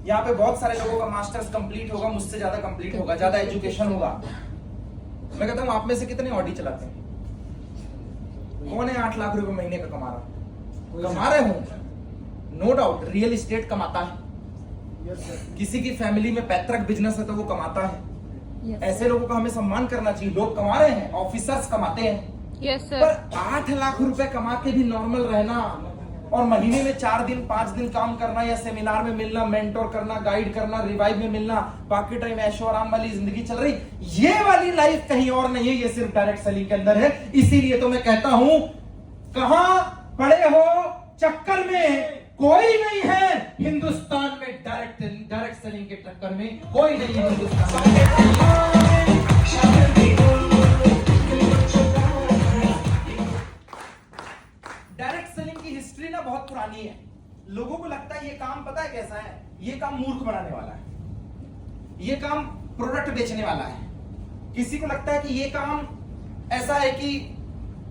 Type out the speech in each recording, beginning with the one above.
यहाँ पे बहुत सारे लोगों का मास्टर्स कंप्लीट होगा, मुझसे ज्यादा कंप्लीट होगा, ज्यादा एजुकेशन होगा। मैं कहता हूँ आप में से कितने ऑडी चलाते हैं? कौन है 8 लाख रुपए महीने का कमा रहा? कमा रहे हो, नो डाउट। रियल एस्टेट कमाता है, किसी की फैमिली में पैतृक बिजनेस है तो वो कमाता है। ऐसे लोगों का हमें सम्मान करना चाहिए। लोग कमा रहे हैं, ऑफिसर्स कमाते हैं, पर 8 लाख रुपए कमा के भी नॉर्मल रहना और महीने में 4 दिन 5 दिन काम करना या सेमिनार में मिलना, मेंटोर करना, गाइड करना, रिवाइव में मिलना, बाकी टाइम ऐशो आराम वाली जिंदगी चल रही, ये वाली लाइफ कहीं और नहीं है, ये सिर्फ डायरेक्ट सेलिंग के अंदर है। इसीलिए तो मैं कहता हूं, कहां पड़े हो चक्कर में, कोई नहीं है हिंदुस्तान में डायरेक्ट सेलिंग के चक्कर में, कोई नहीं है हिंदुस्तान में। डायरेक्ट सेलिंग की हिस्ट्री ना बहुत पुरानी है। लोगों को लगता है ये काम, पता है कैसा है, ये काम मूर्ख बनाने वाला है, ये काम प्रोडक्ट बेचने वाला है। किसी को लगता है कि ये काम ऐसा है कि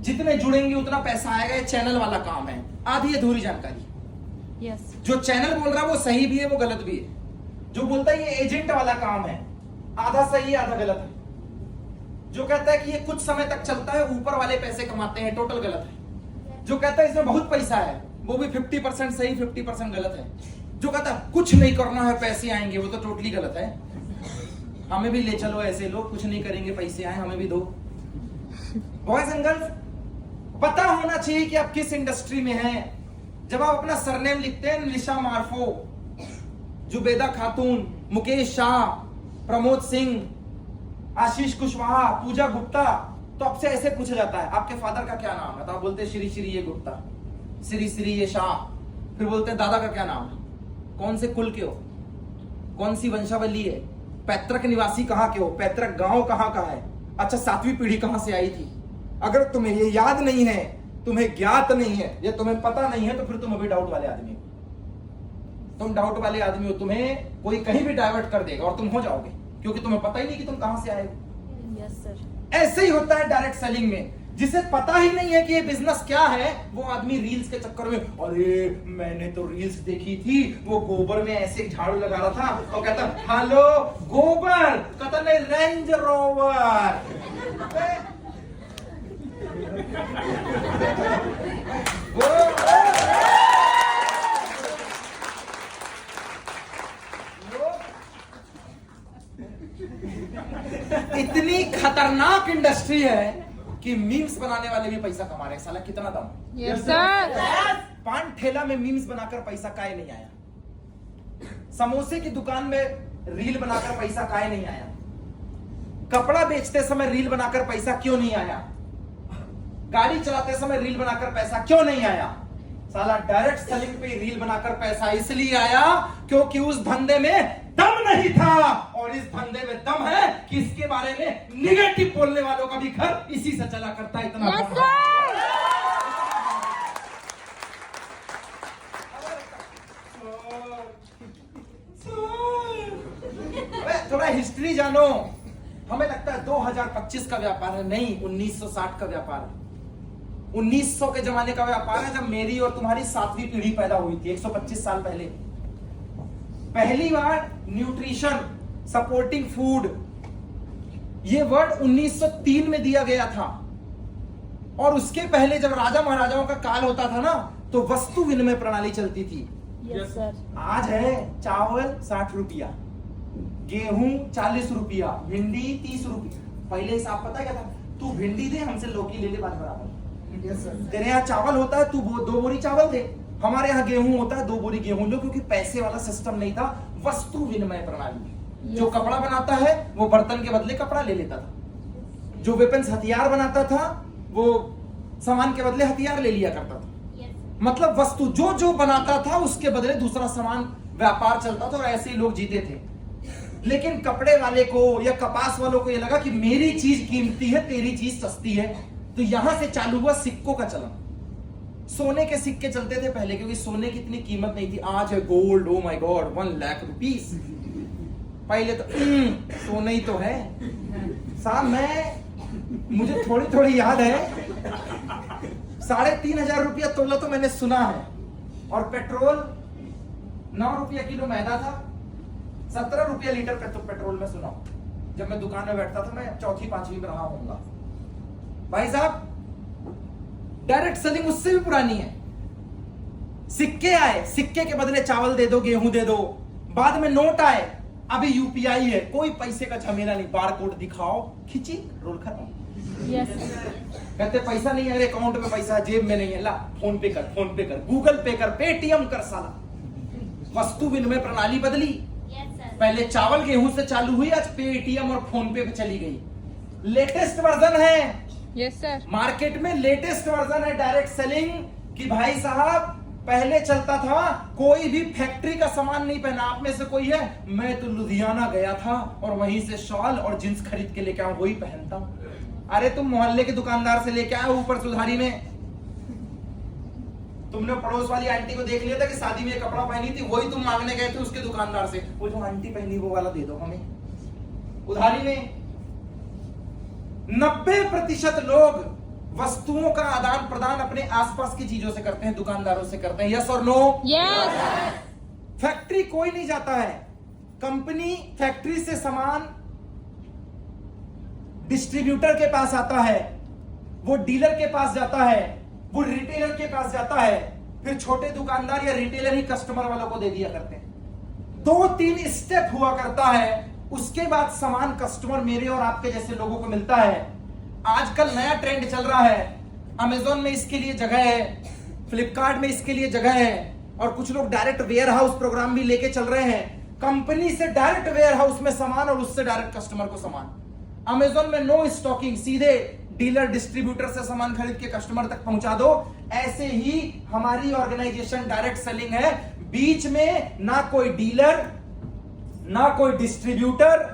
जितने जुड़ेंगे उतना पैसा आएगा, ये चैनल वाला काम है। आधी अधूरी जानकारी। जो चैनल बोल रहा है वो सही भी है, वो गलत भी है। जो बोलता है ये एजेंट वाला काम है, आधा सही है आधा गलत है। जो कहता है कि ये कुछ समय तक चलता है, ऊपर वाले पैसे कमाते हैं, टोटल गलत है। जो कहता है इसमें बहुत पैसा है, वो भी 50% सही 50% गलत है। जो कहता है कुछ नहीं करना है पैसे आएंगे, वो तो टोटली गलत है। हमें भी ले चलो ऐसे लोग, कुछ नहीं करेंगे पैसे आए, हमें भी दो। बॉयज एंड गर्ल्स, पता होना चाहिए कि आप किस इंडस्ट्री में हैं। जब आप अपना सरनेम लिखते हैं, निशा मार्फो, जुबेदा खातून, मुकेश शाह, प्रमोद सिंह, आशीष कुशवाहा, पूजा गुप्ता, तो आपसे ऐसे पूछा जाता है आपके फादर का क्या नाम है, तो आप बोलते हैं श्री श्री ये गुप्ता, श्री श्री ये शाह। फिर बोलते हैं दादा का क्या नाम है, कौन से कुल के हो, कौन सी वंशावली है, पैतृक निवासी कहाँ के हो, पैतृक गांव कहाँ का है, अच्छा 7वीं पीढ़ी कहां से आई थी। अगर तुम्हें ये याद नहीं है, तुम्हें ज्ञात नहीं है, या तुम्हें पता नहीं है, तो फिर तुम अभी डाउट वाले आदमी हो। तुम डाउट वाले आदमी हो, तुम्हें कोई कहीं भी डाइवर्ट कर देगा और तुम हो जाओगे, क्योंकि तुम्हें पता ही नहीं कि तुम कहां से आए हो। Yes sir. ऐसे ही होता है डायरेक्ट सेलिंग में। जिसे पता ही नहीं है कि ये बिजनेस क्या है, वो आदमी रील्स के चक्कर में, अरे मैंने तो रील्स देखी थी, वो गोबर में ऐसे झाड़ू लगा रहा था और कहता हेलो गोबर, कहता नहीं रेंज रोवर। इतनी खतरनाक इंडस्ट्री है कि मीम्स बनाने वाले भी पैसा कमा रहे हैं। साला कितना दम। Yes sir. पान ठेला में मीम्स बनाकर पैसा काहे नहीं आया? समोसे की दुकान में रील बनाकर पैसा काहे नहीं आया? कपड़ा बेचते समय रील बनाकर पैसा क्यों नहीं आया? गाड़ी चलाते समय रील बनाकर पैसा क्यों नहीं आया? साला डायरेक्ट सेलिंग पे रील बनाकर पैसा इसलिए आया क्योंकि उस धंधे में दम नहीं था, और इस धंधे में दम है कि इसके बारे में निगेटिव बोलने वालों का भी घर इसी से चला करता है। इतना यस सर। थोड़ा हिस्ट्री जानो। हमें लगता है 2025 का व्यापार है, नहीं 1960 का व्यापार है। 1900 के जमाने का व्यापार है, जब मेरी और तुम्हारी 7वीं पीढ़ी पैदा हुई थी, 125 साल पहले। पहली बार न्यूट्रिशन, सपोर्टिंग फूड, ये वर्ड 1903 में दिया गया था। और उसके पहले जब राजा महाराजाओं का काल होता था ना, तो वस्तु विनिमय प्रणाली चलती थी। Yes sir. आज है चावल 60 रुपया, गेहूं 40 रुपया, भिंडी 30 रुपया। पहले हिसाब पता क्या था? तू भिंडी दे, हमसे लौकी ले ले, बात बराबर। तेरे यहाँ चावल होता है, तू 2 बोरी चावल दे। हमारे यहाँ गेहूं होता है, 2 बोरी गेहूं लो, क्योंकि पैसे वाला सिस्टम नहीं था, वस्तु विनिमय प्रणाली। जो कपड़ा बनाता है वो बर्तन के बदले कपड़ा ले लेता था, जो वेपन्स हथियार बनाता था वो सामान के बदले हथियार ले लिया करता था। मतलब वस्तु जो जो बनाता था उसके बदले दूसरा सामान, व्यापार चलता था, और ऐसे ही लोग जीते थे। लेकिन कपड़े वाले को या कपास वालों को ये लगा कि मेरी चीज कीमती है, तेरी चीज सस्ती है, तो यहां से चालू हुआ सिक्कों का चलन। सोने के सिक्के चलते थे पहले, क्योंकि सोने की इतनी कीमत नहीं थी। आज है gold, oh my God 1 lakh rupees. पहले तो सोना ही तो है साहब। मुझे थोड़ी थोड़ी याद है, 3,500 रुपया तोला तो मैंने सुना है। और पेट्रोल 9 रुपया किलो मैदा था, 17 रुपया लीटर पेट्रोल में सुना। जब मैं दुकान में बैठता था, मैं 4वीं 5वीं में रहा होऊंगा। भाई साहब, डायरेक्ट सेलिंग उससे भी पुरानी है। सिक्के आए, सिक्के के बदले चावल दे दो, गेहूं दे दो। बाद में नोट आए, अभी यूपीआई है, कोई पैसे का झमेला नहीं, बार कोड दिखाओ, खिंची, रोल खत्म। कहते पैसा नहीं है, अकाउंट में पैसा जेब में नहीं है, ला फोन पे कर, गूगल पे कर, पेटीएम कर। साला वस्तु विनिमय प्रणाली बदली। पहले चावल गेहूं से चालू हुई, आज पेटीएम और फोन पे चली गई। लेटेस्ट वर्जन है। Yes sir. मार्केट में लेटेस्ट वर्जन है डायरेक्ट सेलिंग कि भाई साहब, पहले चलता था कोई भी फैक्ट्री का सामान नहीं पहना। आप में से कोई है? मैं तो लुधियाना गया था और वहीं से शॉल और जींस खरीद के लेके आऊं, वही पहनता हूं। अरे तुम मोहल्ले के दुकानदार से लेके आए ऊपर सुधारी में। तुमने पड़ोस वाली आंटी को देख लिया था कि शादी में कपड़ा पहनी थी, वही तुम मांगने गए थे उसके दुकानदार से, वो जो आंटी पहनी वो वाला दे दो हमें। उधारी में 90% लोग वस्तुओं का आदान प्रदान अपने आसपास की चीजों से करते हैं, दुकानदारों से करते हैं। यस और नो? यस। फैक्ट्री कोई नहीं जाता है। कंपनी फैक्ट्री से सामान डिस्ट्रीब्यूटर के पास आता है, वो डीलर के पास जाता है, वो रिटेलर के पास जाता है, फिर छोटे दुकानदार या रिटेलर ही कस्टमर वालों को दे दिया करते हैं। 2-3 स्टेप हुआ करता है, उसके बाद सामान कस्टमर मेरे और आपके जैसे लोगों को मिलता है। आजकल नया ट्रेंड चल रहा है, अमेजोन में इसके लिए जगह है, फ्लिपकार्ट में इसके लिए जगह है, और कुछ लोग डायरेक्ट वेयर हाउस प्रोग्राम भी लेके चल रहे हैं। कंपनी से डायरेक्ट वेयर हाउस में सामान और उससे डायरेक्ट कस्टमर को सामान। अमेजोन में नो स्टॉकिंग, सीधे डीलर डिस्ट्रीब्यूटर से सामान खरीद के कस्टमर तक पहुंचा दो। ऐसे ही हमारी ऑर्गेनाइजेशन डायरेक्ट सेलिंग है। बीच में ना कोई डीलर, ना कोई डिस्ट्रीब्यूटर,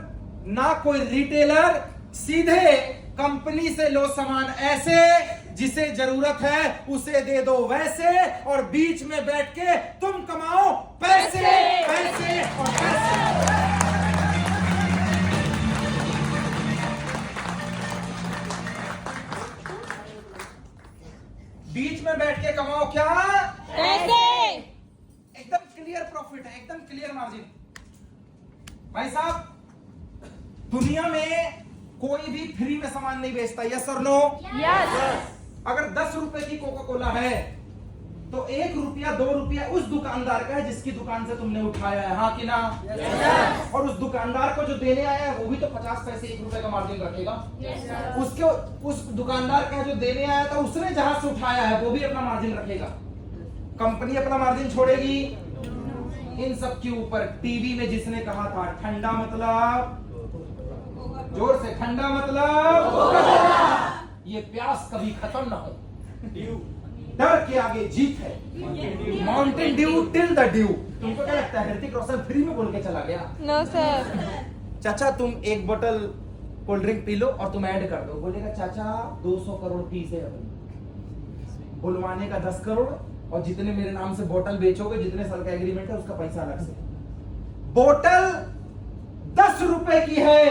ना कोई रिटेलर, सीधे कंपनी से लो सामान ऐसे, जिसे जरूरत है उसे दे दो वैसे, और बीच में बैठ के तुम कमाओ पैसे पैसे और पैसे। बीच में बैठ के कमाओ क्या? पैसे। एकदम क्लियर प्रॉफिट है, एकदम क्लियर मार्जिन। भाई साहब, दुनिया में कोई भी फ्री में सामान नहीं बेचता। यस और नो? यस। अगर 10 रुपए की कोका कोला है तो 1 रुपया 2 रुपया उस दुकानदार का है जिसकी दुकान से तुमने उठाया है, हाँ कि ना? yes. और उस दुकानदार को जो देने आया है वो भी तो 50 पैसे 1 रुपए का मार्जिन रखेगा। yes. उसके उस दुकानदार का जो देने आया था उसने जहां से उठाया है वो भी अपना मार्जिन रखेगा। कंपनी अपना मार्जिन छोड़ेगी? इन सब के ऊपर टीवी में जिसने कहा था ठंडा मतलब, जोर से, ठंडा मतलब ये प्यास कभी खत्म ना हो, डर के आगे जीत है, Mountain Dew till the due. तुमको क्या लगता है ऋतिक रोशन फ्री में बोल के चला गया? No sir. चाचा तुम 1 बोतल कोल्ड ड्रिंक पी लो और तुम ऐड कर दो, बोलेगा चाचा 200 करोड़ फीस है, बुलवाने का 10 करोड़, और जितने मेरे नाम से बोतल बेचोगे, जितने साल का एग्रीमेंट है उसका पैसा अलग से। बोतल 10 रुपए की है,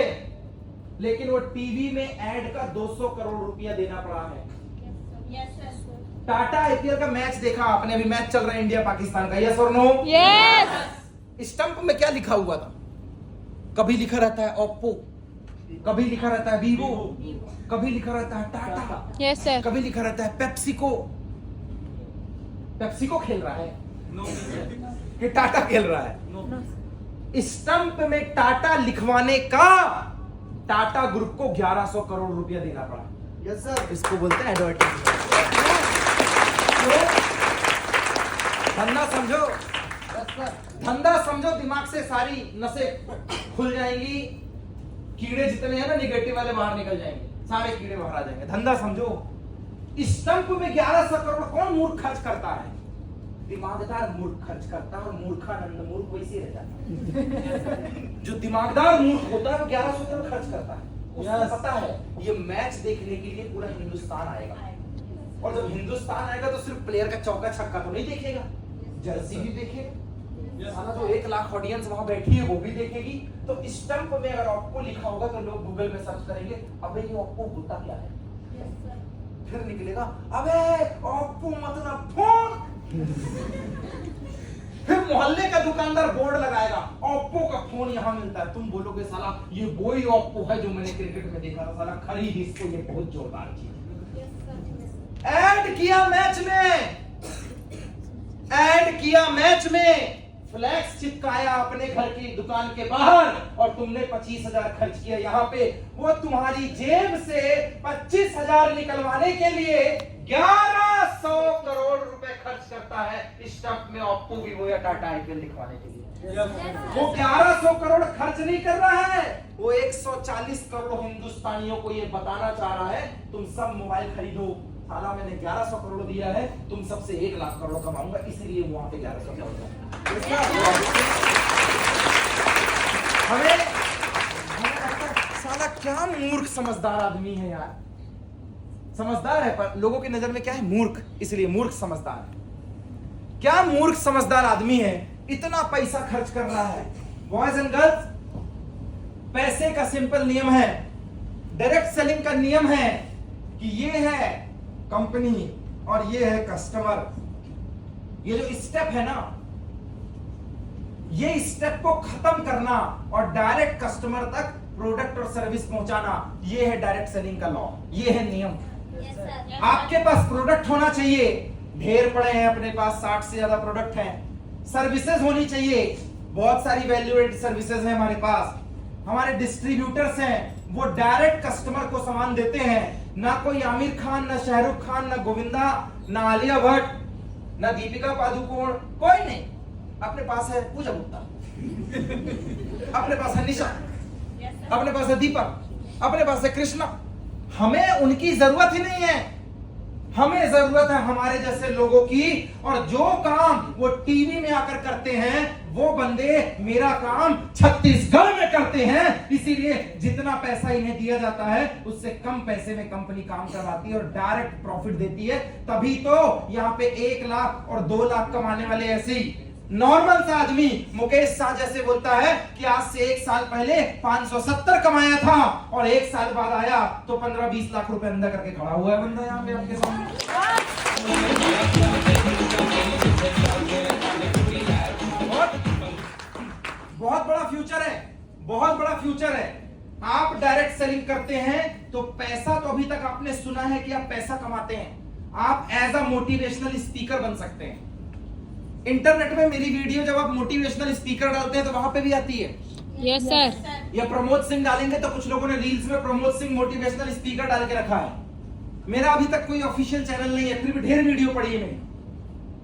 लेकिन वो टीवी में ऐड का 200 करोड़ रुपया देना पड़ा है। टाटा आईपीएल का मैच देखा आपने? अभी मैच चल रहा है इंडिया पाकिस्तान का। यस और नो? यस। स्टंप में क्या लिखा हुआ था? कभी लिखा रहता है ओप्पो, कभी लिखा रहता है वीवो, कभी लिखा रहता है टाटा, यस सर। कभी लिखा रहता है पेप्सिको। पेप्सिको खेल रहा है कि टाटा खेल रहा है? स्टंप में टाटा लिखवाने का टाटा ग्रुप को 1100 करोड़ रुपया देना पड़ा। Yes sir. इसको बोलते हैं एडवर्टाइजमेंट। धंधा समझो, धंधा समझो, दिमाग से सारी नसें खुल जाएंगी, कीड़े जितने हैं ना निगेटिव वाले बाहर निकल जाएंगे, सारे कीड़े बाहर आ जाएंगे। धंधा समझो। स्टंप में 1100 करोड़ कौन मूर्ख खर्च करता है? दिमागदार मूर्ख खर्च करता है, और मूर्खानंद मूर्ख वैसे रह जाता है। जो दिमागदार मूर्ख होता है वो 1100 करोड़ खर्च करता है। उसको पता है ये मैच देखने के लिए पूरा हिंदुस्तान आएगा, और जब हिंदुस्तान आएगा तो सिर्फ प्लेयर का चौका छक्का तो नहीं देखेगा, जर्सी भी देखेगा, साला जो 1 लाख ऑडियंस वहां बैठी है वो भी देखेगी। तो स्टंप में अगर ओप्पो लिखा होगा तो लोग गूगल में सर्च करेंगे, अबे ये ओप्पो होता क्या है? फिर निकलेगा अबे ओप्पो मतलब फोन। फिर मोहल्ले का दुकानदार बोर्ड लगाएगा ओप्पो का फोन यहाँ मिलता है, तुम बोलोगे साला ये वही ओप्पो है जो मैंने क्रिकेट में देखा था, साला खरीद इसको, ये बहुत जोरदार चीज है। ऐड किया मैच में फ्लैक्स चिपकाया अपने घर की दुकान के बाहर और तुमने 25,000 खर्च किया। यहाँ पे वो तुम्हारी जेब से 25,000 निकलवाने के लिए 1100 करोड़ रुपए खर्च करता है स्टॉक में ओप्पो, वीवो या टाटा आईपीएल लिखवाने के लिए। वो 1100 करोड़ खर्च नहीं कर रहा है, वो 140 करोड़ हिंदुस्तानियों को ये बताना चाह रहा है तुम सब मोबाइल खरीदो, साला मैंने 1100 करोड़ दिया है, तुम सबसे 1 लाख करोड़ कमाऊंगा, इसलिए वहां पे 1100 करोड़। हमें साला क्या मूर्ख समझदार आदमी है यार। समझदार है पर लोगों की नजर में क्या है, मूर्ख, इसलिए मूर्ख समझदार है। क्या मूर्ख समझदार आदमी है, इतना पैसा खर्च कर रहा है। बॉयज एंड गर्ल्स, पैसे का सिंपल नियम है, डायरेक्ट सेलिंग का नियम है कि ये है कंपनी और ये है कस्टमर। ये जो स्टेप है ना, ये स्टेप को खत्म करना और डायरेक्ट कस्टमर तक प्रोडक्ट और सर्विस पहुंचाना, ये है डायरेक्ट सेलिंग का लॉ, ये है नियम। आपके पास प्रोडक्ट होना चाहिए, ढेर पड़े हैं अपने पास, 60 से ज्यादा प्रोडक्ट हैं। सर्विसेज होनी चाहिए, बहुत सारी वैल्यू एडेड सर्विसेज हैं हमारे पास। हमारे डिस्ट्रीब्यूटर्स हैं, वो डायरेक्ट कस्टमर को सामान देते हैं। ना कोई आमिर खान, ना शाहरुख खान, ना गोविंदा, ना आलिया भट्ट, ना दीपिका पादुकोण, कोई नहीं। अपने पास है पूजा गुप्ता, अपने पास है निशा, अपने पास है दीपक, अपने पास है कृष्णा। हमें उनकी जरूरत ही नहीं है, हमें जरूरत है हमारे जैसे लोगों की। और जो काम वो टीवी में आकर करते हैं, वो बंदे मेरा काम छत्तीसगढ़ में करते हैं। इसीलिए जितना पैसा इन्हें दिया जाता है, उससे कम पैसे में कंपनी काम करवाती है और डायरेक्ट प्रॉफिट देती है। तभी तो यहाँ पे 1 लाख और 2 लाख कमाने वाले ऐसे ही नॉर्मल सा आदमी मुकेश शाह जैसे बोलता है कि आज से 1 साल पहले 570 कमाया था और 1 साल बाद आया तो 15-20 लाख रुपए अंदर करके खड़ा हुआ है बंदा यहाँ पे आपके सामने। बहुत बड़ा फ्यूचर है, बहुत बड़ा फ्यूचर है। आप डायरेक्ट सेलिंग करते हैं तो पैसा, तो अभी तक आपने सुना है कि आप पैसा कमाते हैं। आप एज अ मोटिवेशनल स्पीकर बन सकते हैं। इंटरनेट में मेरी वीडियो जब आप मोटिवेशनल स्पीकर डालते हैं तो वहां पे भी आती है। Yes sir. या प्रमोद सिंह डालेंगे तो कुछ लोगों ने रील्स में प्रमोद सिंह मोटिवेशनल स्पीकर डाल के रखा है। मेरा अभी तक कोई ऑफिशियल चैनल नहीं है, फिर भी ढेर वीडियो पड़ी है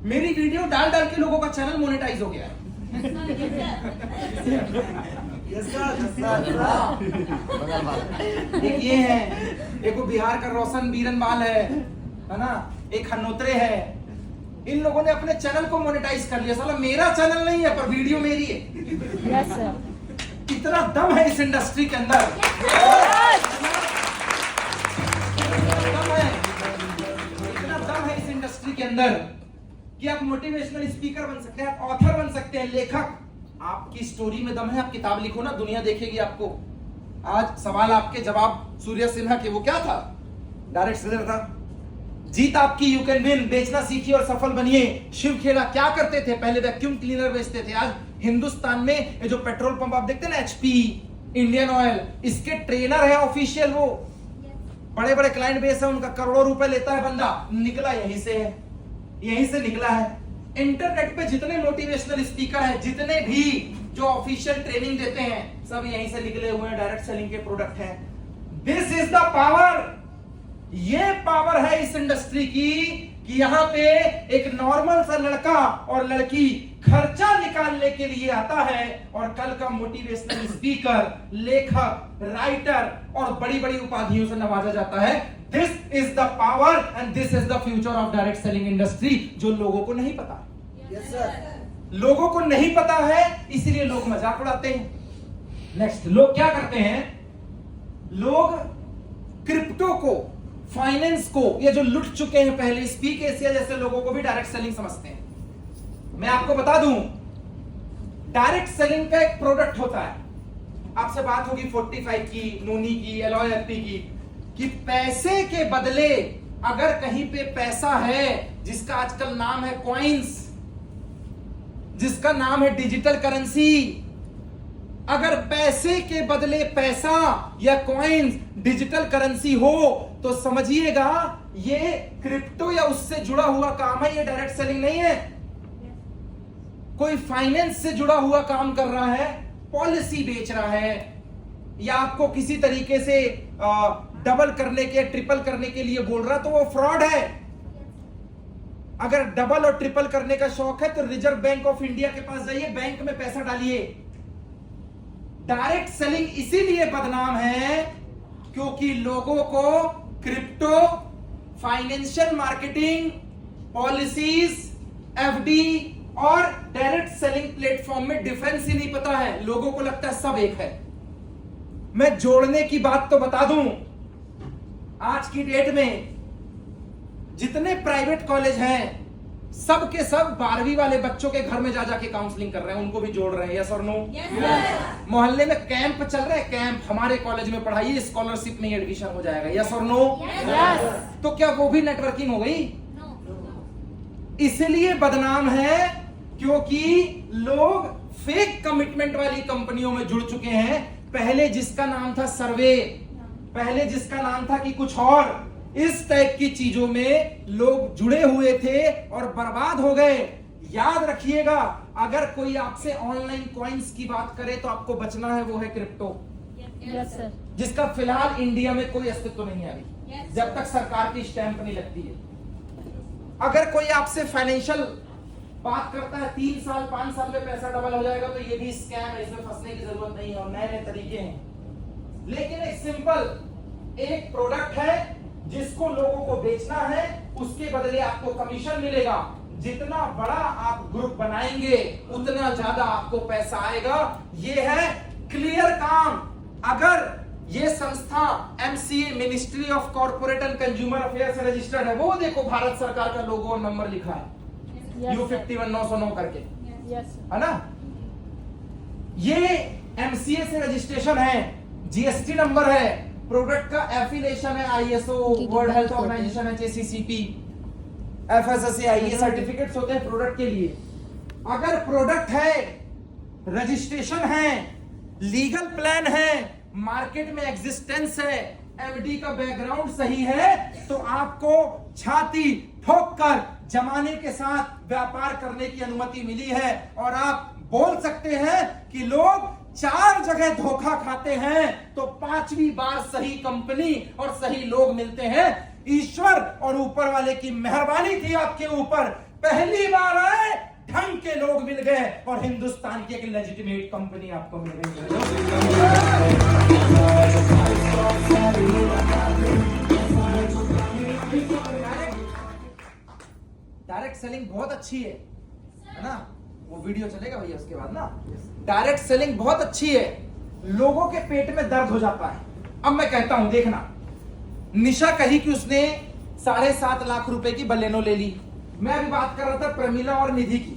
मेरी वीडियो डाल डाल के लोगों का चैनल मोनेटाइज हो गया है। एक ये है, एक वो बिहार का रोशन बीरनवाल है ना, एक हनोत्रे है। इन लोगों ने अपने चैनल को मोनेटाइज कर लिया। साला मेरा चैनल नहीं है पर वीडियो मेरी है। Yes sir. इतना दम है इस इंडस्ट्री के अंदर, इतना दम है इस इंडस्ट्री के अंदर कि आप मोटिवेशनल स्पीकर बन सकते हैं, आप ऑथर बन सकते हैं, लेखक। आपकी स्टोरी में दम है, आप किताब लिखो ना, दुनिया देखेगी आपको। आज सवाल आपके जवाब सूर्य सिन्हा के, वो क्या था, डायरेक्ट सेलर था। जीत आपकी, यू कैन विन, बेचना सीखिए और सफल बनिए। शिव खेला क्या करते थे, पहले वैक्यूम क्लीनर बेचते थे। आज हिंदुस्तान में ये जो पेट्रोल पंप आप देखते हैं ना, एचपी, इंडियन ऑयल, इसके ट्रेनर है ऑफिशियल। वो बड़े बड़े क्लाइंट बेस है उनका, करोड़ों रुपए लेता है बंदा। निकला यहीं से है, यहीं से निकला है। इंटरनेट पे जितने मोटिवेशनल स्पीकर हैं, जितने भी जो ऑफिशियल ट्रेनिंग देते हैं, सब यहीं से निकले हुए हैं, डायरेक्ट सेलिंग के प्रोडक्ट हैं। This is the power. ये पावर है इस इंडस्ट्री की कि यहाँ पे एक नॉर्मल सा लड़का और लड़की खर्चा निकालने के लिए आता है और कल का मोटिवेशनल स्पीकर, लेखक, राइटर और बड़ी बड़ी उपाधियों से नवाजा जाता है। This is the power and this is the future of direct selling industry, जो लोगों को नहीं पता। Yes sir. लोगों को नहीं पता है, इसलिए लोग मजाक उड़ाते हैं। नेक्स्ट, लोग क्या करते हैं, लोग क्रिप्टो को, फाइनेंस को, ये जो लुट चुके हैं पहले, स्पीक एशिया जैसे लोगों को भी डायरेक्ट सेलिंग समझते हैं। मैं आपको बता दूं, डायरेक्ट सेलिंग का एक प्रोडक्ट होता है। आपसे बात होगी 45 की, नोनी की, एलॉय एफपी की, कि पैसे के बदले अगर कहीं पे पैसा है जिसका आजकल नाम है कॉइन्स, जिसका नाम है डिजिटल करेंसी, अगर पैसे के बदले पैसा या कॉइन्स डिजिटल करेंसी हो तो समझिएगा ये क्रिप्टो या उससे जुड़ा हुआ काम है, ये डायरेक्ट सेलिंग नहीं है। कोई फाइनेंस से जुड़ा हुआ काम कर रहा है, पॉलिसी बेच रहा है, या आपको किसी तरीके से डबल करने के ट्रिपल करने के लिए बोल रहा, तो वो फ्रॉड है। अगर डबल और ट्रिपल करने का शौक है तो रिजर्व बैंक ऑफ इंडिया के पास जाइए, बैंक में पैसा डालिए। डायरेक्ट सेलिंग इसीलिए बदनाम है क्योंकि लोगों को crypto, financial marketing, policies, FD और डायरेक्ट सेलिंग प्लेटफॉर्म में डिफरेंस ही नहीं पता है। लोगों को लगता है सब एक है। मैं जोड़ने की बात तो बता दूं, आज की डेट में जितने प्राइवेट कॉलेज हैं सब के सब 12वीं वाले बच्चों के घर में जा जाके काउंसलिंग कर रहे हैं, उनको भी जोड़ रहे हैं। यस और नो? मोहल्ले में कैंप चल रहे हैं, कैंप हमारे कॉलेज में पढ़ाइए, स्कॉलरशिप में एडमिशन हो जाएगा। यस और नो? तो क्या वो भी नेटवर्किंग हो गई? इसलिए बदनाम है क्योंकि लोग फेक कमिटमेंट वाली कंपनियों में जुड़ चुके हैं। पहले जिसका नाम था सर्वे, पहले जिसका नाम था कि कुछ और, इस टाइप की चीजों में लोग जुड़े हुए थे और बर्बाद हो गए। याद रखिएगा, अगर कोई आपसे ऑनलाइन कॉइन्स की बात करे तो आपको बचना है, वो है क्रिप्टो। Yes sir. जिसका फिलहाल इंडिया में कोई अस्तित्व नहीं है अभी, जब तक सरकार की स्टैंप नहीं लगती है। अगर कोई आपसे फाइनेंशियल बात करता है 3 साल 5 साल में पैसा डबल हो जाएगा, तो ये भी स्कैम है, इसमें फंसने की जरूरत नहीं है और नए नए तरीके हैं। लेकिन एक सिंपल एक प्रोडक्ट है जिसको लोगों को बेचना है, उसके बदले आपको कमीशन मिलेगा। जितना बड़ा आप ग्रुप बनाएंगे उतना ज्यादा आपको पैसा आएगा। ये है क्लियर काम। अगर ये संस्था MCA ministry of corporate and consumer affair से रजिस्टर्ड है, वो देखो भारत सरकार का लोगो और नंबर लिखा है, U51-909 करके, है ना? ये MCA से रजिस्ट्रेशन है, GST नंबर है, प्रोडक्ट का एफिलिएशन है ISO, world health organization, HACCP, FSSAI, ये सर्टिफिकेट्स होते हैं प्रोडक्ट के लिए। अगर प्रोडक्ट है, रजिस्ट्रेशन है, लीगल प्लान है, मार्केट में एग्जिस्टेंस है, एफडी का बैकग्राउंड सही है, तो आपको छाती ठोक कर जमाने के साथ व्यापार करने की अनुमति मिली है। और आप बोल सकते हैं कि लोग 4 जगह धोखा खाते हैं तो 5वीं बार सही कंपनी और सही लोग मिलते हैं। ईश्वर और ऊपर वाले की मेहरबानी थी आपके ऊपर, पहली बार आए, ढंग के लोग मिल गए और हिंदुस्तान की एक लेजिटिमेट कंपनी आपको मिल गई। डायरेक्ट सेलिंग बहुत अच्छी है ना? वो वीडियो चलेगा भैया उसके बाद ना। डायरेक्ट सेलिंग बहुत अच्छी है, लोगों के पेट में दर्द हो जाता है। अब मैं कहता हूं, देखना, निशा कही कि उसने 7.5 लाख रुपए की बलेनो ले ली। मैं अभी बात कर रहा था प्रमिला और निधि की।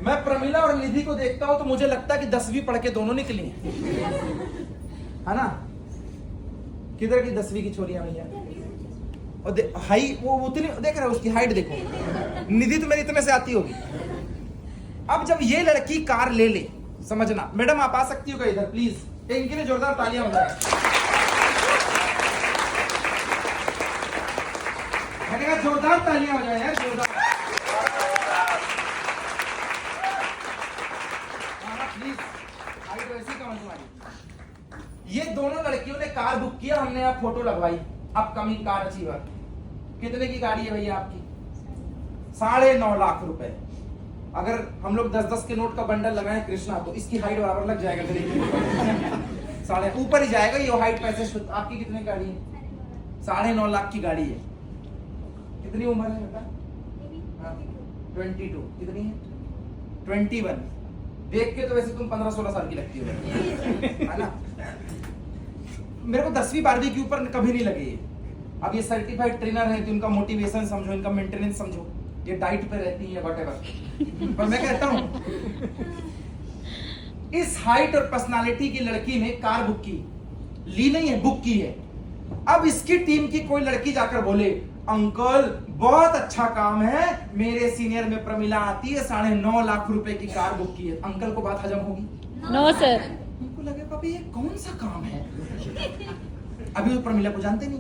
मैं प्रमिला और निधि को देखता हूं तो मुझे लगता है कि 10वीं पढ़ के दोनों निकली है ना? किधर की 10वीं की छोरियां भैया? और हाई वो उतनी देख रहे हो, उसकी हाइट देखो। निधि तो मेरी इतने से आती होगी। अब जब ये लड़की कार ले ले, समझना, मैडम आप आ सकती हो क्या इधर प्लीज? इनके लिए जोरदार तालियां हो जाए। मैंने कहा जोरदार तालियां हो जाए यार, जोरदार। प्लीज हाइट वैसी कम तुम्हारी। ये दोनों लड़कियों ने कार बुक किया, हमने यहाँ फोटो लगवाई। Upcoming car achiever. कितने की गाड़ी है भैया आपकी? 9.5 लाख रुपए। अगर हम लोग 10-10 के नोट का बंडल लगाएं कृष्णा, तो इसकी हाइट बराबर लग जाएगा करीब। साढ़े ऊपर ही जाएगा ये हाइट पैसे। आपकी कितनी गाड़ी है? 9.5 लाख की गाड़ी है। कितनी उम्र है बेटा? 22। कितनी है? 21। देख के तो वैसे तुम 15-16 साल की लगती हो, है ना? मेरे को 10वीं 12वीं के ऊपर कभी नहीं लगे ये। अब ये सर्टिफाइड ट्रेनर है तो इनका मोटिवेशन समझो, इनका मेंटेनेंस समझो, ये डाइट पे रहती है व्हाटएवर। पर मैं कहता हूं, इस हाइट और पर्सनालिटी की लड़की ने कार बुक की, ली नहीं है, बुक की है। अब इसकी टीम की कोई लड़की जाकर बोले, अंकल बहुत अच्छा काम है, मेरे सीनियर में प्रमिला आती है, 9.5 लाख रुपए की कार बुक की है। अंकल को बात हजम होगी? No, sir. उनको लगे पापा ये कौन सा काम है। अभी वो प्रमिला को जानते नहीं,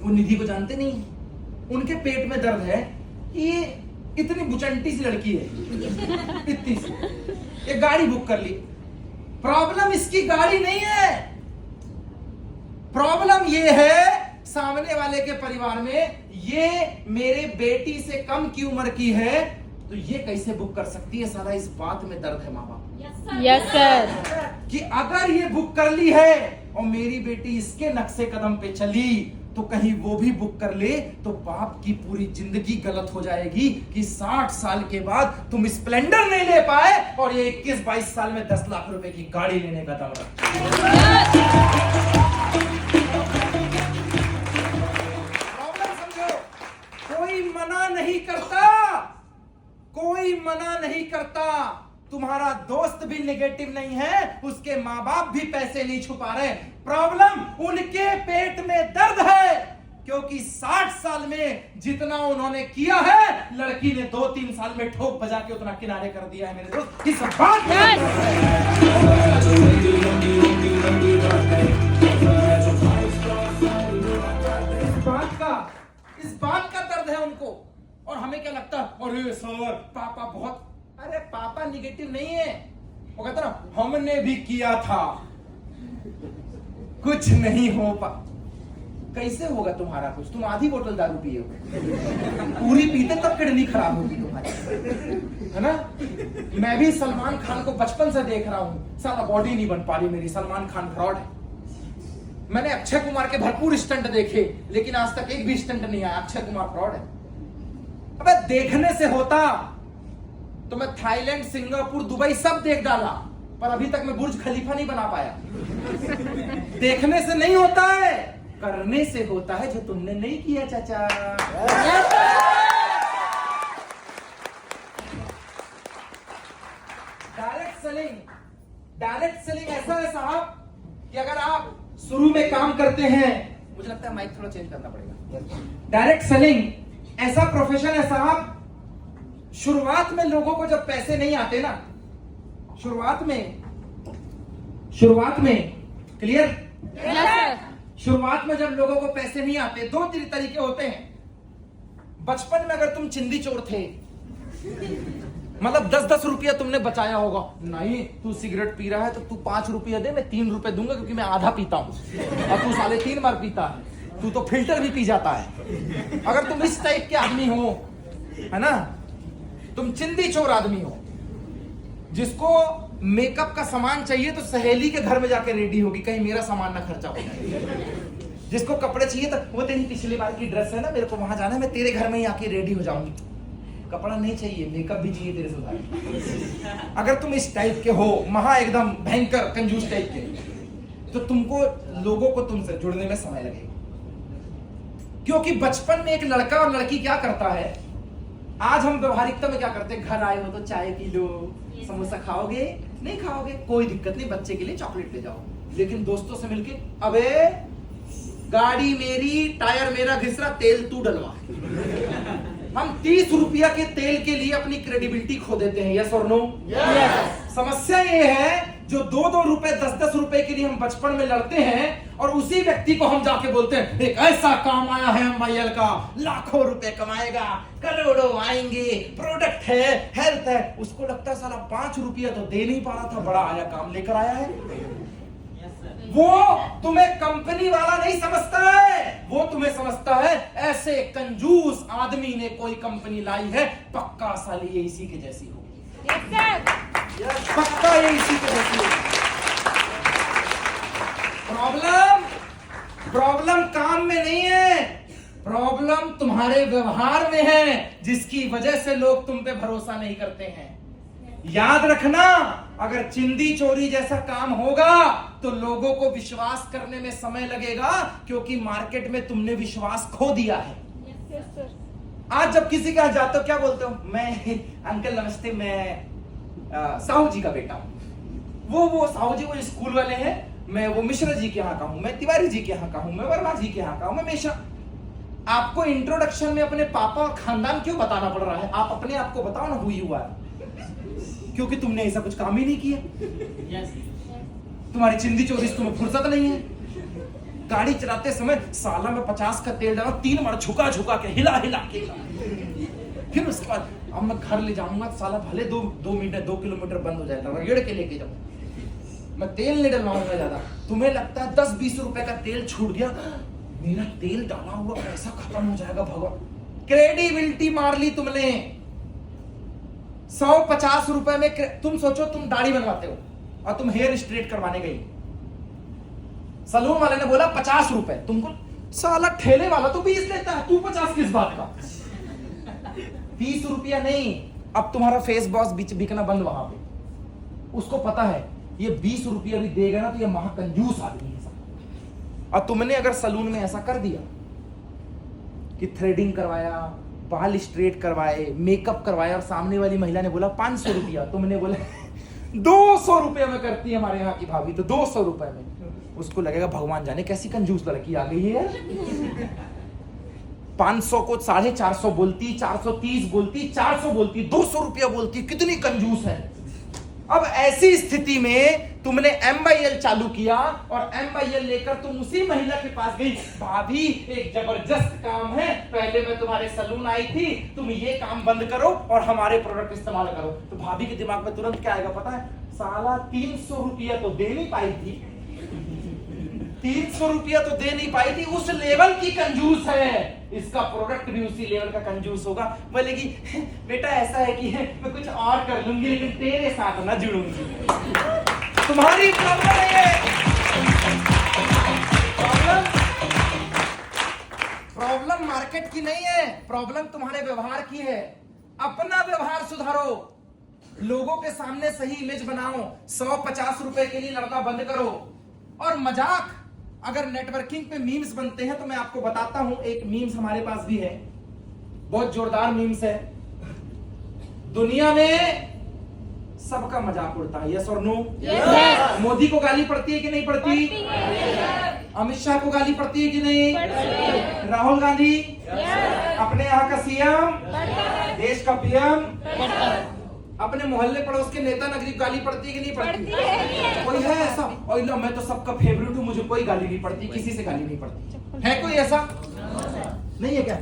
वो निधि को जानते नहीं, उनके पेट में दर्द है। ये इतनी बुचंटी सी लड़की है, इतनी सी, ये गाड़ी बुक कर ली। प्रॉब्लम इसकी गाड़ी नहीं है, प्रॉब्लम ये है सामने वाले के परिवार में, ये मेरे बेटी से कम की उम्र की है तो ये कैसे बुक कर सकती है। साला इस बात में दर्द है माँ बाप Yes, sir. कि अगर ये बुक कर ली है और मेरी बेटी इसके नक्शे कदम पे चली तो कहीं वो भी बुक कर ले तो बाप की पूरी जिंदगी गलत हो जाएगी कि 60 साल के बाद तुम स्प्लेंडर नहीं ले पाए और ये 21-22 साल में 10 लाख रुपए की गाड़ी लेने का दम रखा। प्रॉब्लम समझो, कोई मना नहीं करता, कोई मना नहीं करता। तुम्हारा दोस्त भी नेगेटिव नहीं है, उसके माँ बाप भी पैसे नहीं छुपा रहे। प्रॉब्लम उनके पेट में दर्द है क्योंकि 60 साल में जितना उन्होंने किया है लड़की ने 2-3 साल में ठोक बजा के उतना किनारे कर दिया है। मेरे दोस्त इस बात इस बात का दर्द है उनको। और हमें क्या लगता है, अरे सर पापा बहुत, अरे पापा निगेटिव नहीं है, वो कहता ना हमने भी किया था, कुछ नहीं हो पा। कैसे होगा तुम्हारा कुछ, तुम आधी बोतल दारू पिए हो, पूरी पीते तब किडनी खराब होगी तुम्हारी, है ना। मैं भी सलमान खान को बचपन से देख रहा हूं, साला बॉडी नहीं बन पा रही मेरी। सलमान खान फ्रॉड है। मैंने अक्षय कुमार के भरपूर स्टंट देखे लेकिन आज तक एक भी स्टंट नहीं आया। अक्षय कुमार फ्रॉड है। अबे देखने से होता तो मैं थाईलैंड, सिंगापुर, दुबई सब देख डाला, पर अभी तक मैं बुर्ज खलीफा नहीं बना पाया। देखने से नहीं होता है, करने से होता है, जो तुमने नहीं किया चाचा। डायरेक्ट सेलिंग ऐसा है साहब कि अगर आप शुरू में काम करते हैं, मुझे लगता है माइक थोड़ा चेंज करना पड़ेगा। डायरेक्ट सेलिंग ऐसा प्रोफेशन है साहब, शुरुआत में लोगों को जब पैसे नहीं आते ना, शुरुआत में क्लियर, शुरुआत में जब लोगों को पैसे नहीं आते, 2 तरीके होते हैं। बचपन में अगर तुम चिंदी चोर थे, मतलब 10-10 रुपया तुमने बचाया होगा, नहीं तू सिगरेट पी रहा है तो तू 5 रुपया दे, मैं 3 रुपए दूंगा क्योंकि मैं आधा पीता हूं और तू साले 3 बार पीता है, तू तो फिल्टर भी पी जाता है। अगर तुम इस टाइप के आदमी हो, है ना, तुम चिंदी चोर आदमी हो, जिसको मेकअप का सामान चाहिए तो सहेली के घर में जाके रेडी होगी, कहीं मेरा सामान ना खर्चा हो जाए। जिसको कपड़े चाहिए तो वो तेरी पिछली बार की ड्रेस है ना, मेरे को वहां जाना है, मैं तेरे घर में ही आके रेडी हो जाऊंगी। कपड़ा नहीं चाहिए, मेकअप भी चाहिए तेरे सुधार। अगर तुम इस टाइप के हो, महा एकदम भयंकर कंजूस टाइप के, तो तुमको लोगों को तुमसे जुड़ने में समय लगेगा। क्योंकि बचपन में एक लड़का और लड़की क्या करता है, आज हम व्यवहारिकता में क्या करते हैं, घर आए हो तो चाय पी लो, समोसा खाओगे, नहीं खाओगे कोई दिक्कत नहीं, बच्चे के लिए चॉकलेट ले जाओ। लेकिन दोस्तों से मिलके, अबे गाड़ी मेरी, टायर मेरा घिस रहा, तेल तू डलवा। हम 30 रुपया के तेल के लिए अपनी क्रेडिबिलिटी खो देते हैं। यस और नो? यस। समस्या ये है जो 2-2 रुपए 10-10 रुपए के लिए हम बचपन में लड़ते हैं और उसी व्यक्ति को हम जाके बोलते हैं एक ऐसा काम आया है MIL का, लाखों रुपए कमाएगा, करोड़ों आएंगे, प्रोडक्ट है, हेल्थ है। उसको लगता है साला 5 रुपया तो दे नहीं पा रहा था, बड़ा आया काम लेकर आया है। वो तुम्हें कंपनी वाला नहीं समझता है, वो तुम्हें समझता है ऐसे कंजूस आदमी ने कोई कंपनी लाई है, पक्का साली ये इसी के जैसी होगी। पक्का ये इसी के जैसी होगी। प्रॉब्लम काम में नहीं है, प्रॉब्लम तुम्हारे व्यवहार में है, जिसकी वजह से लोग तुम पे भरोसा नहीं करते हैं। याद रखना, अगर चिंदी चोरी जैसा काम होगा तो लोगों को विश्वास करने में समय लगेगा, क्योंकि मार्केट में तुमने विश्वास खो दिया है। आज जब किसी के यहाँ जाते हो क्या बोलते हो, मैं अंकल नमस्ते, मैं साहू जी का बेटा हूं। वो साहू जी वो स्कूल वाले हैं, मैं वो मिश्रा जी के यहाँ का हूं, मैं तिवारी जी के यहाँ का हूं, मैं वर्मा जी के यहाँ का हूं, मैं हमेशा। आपको इंट्रोडक्शन में अपने पापा और खानदान क्यों बताना पड़ रहा है? आप अपने आप को बताओ ना, हु यू आर। क्योंकि तुमने ऐसा कुछ काम ही नहीं किया। तुम्हारी चिंदी चोरी से तुम्हें फुर्सत नहीं है। गाड़ी चलाते समय साला में 50 का तेल डाला, 3 बार झुका झुका के हिला हिला के, फिर उसके बाद अब मैं घर ले जाऊंगा, साला भले 2 किलोमीटर बंद हो जाएगा, रगड़ के लेके जाऊं, मैं तेल नहीं डलवाऊंगा ज्यादा। तुम्हें लगता है 10-20 रुपए का तेल छूट गया, मेरा तेल डाला हुआ पैसा खत्म हो जाएगा, भगवान। क्रेडिबिलिटी मार ली तुमने। 150 रुपए में तुम सोचो, तुम दाढ़ी बनवाते हो और तुम हेयर स्ट्रेट करवाने गई, सलून वाले ने बोला 50 रुपए, तुमको साला ठेले वाला तो 20 लेता है, तू 50 किस बात का? 30 रुपया नहीं, अब तुम्हारा फेस वॉश बिकना बंद वहां पे। उसको पता है ये 20 रुपया भी देगा ना तो ये महाकंजूस आदमी है। और तुमने अगर सलून में ऐसा कर दिया कि थ्रेडिंग करवाया, बाल स्ट्रेट करवाए, मेकअप करवाया और सामने वाली महिला ने बोला 500 रुपया, तुमने बोला 200 रुपये में करती है हमारे यहाँ की भाभी, तो 200 रुपए में, उसको लगेगा भगवान जाने कैसी कंजूस लड़की आ गई है। 500 को 450 बोलती, 430 बोलती, 400 बोलती, 200 रुपया बोलती, कितनी कंजूस है। अब ऐसी स्थिति में तुमने MYL चालू किया और MYL लेकर तुम उसी महिला के पास गई, भाभी एक जबरदस्त काम है, पहले मैं तुम्हारे सलून आई थी, तुम ये काम बंद करो और हमारे प्रोडक्ट इस्तेमाल करो। तो भाभी के दिमाग में तुरंत क्या आएगा पता है? साला 300 रुपया तो दे नहीं पाई थी, 300 रुपया तो दे नहीं पाई थी, उस लेवल की कंजूस है, इसका प्रोडक्ट भी उसी लेवल का कंजूस होगा। बोलेगी बेटा ऐसा है कि मैं कुछ और कर लूंगी लेकिन तेरे साथ ना जुड़ूंगी। तुम्हारी प्रॉब्लम है ये। प्रॉब्लम मार्केट की नहीं है, प्रॉब्लम तुम्हारे व्यवहार की है। अपना व्यवहार सुधारो, लोगों के सामने सही इमेज बनाओ, 150 रुपए के लिए लड़ना बंद करो। और मजाक, अगर नेटवर्किंग पे मीम्स बनते हैं तो मैं आपको बताता हूं, एक मीम्स हमारे पास भी है, बहुत जोरदार मीम्स है। दुनिया में सबका मजाक उड़ता है, यस और नो? Yes. मोदी को गाली पड़ती है कि नहीं पड़ती? अमित शाह को गाली पड़ती है कि नहीं? राहुल गांधी अपने यहाँ का सीएम, देश का पीएम, अपने मोहल्ले पड़ोस के नेता नगरी गाली पड़ती है कि नहीं पड़ती? कोई है ऐसा? और लो मैं तो सबका फेवरेट हूँ, मुझे कोई गाली नहीं पड़ती, किसी से गाली नहीं पड़ती। है कोई ऐसा? नहीं है क्या?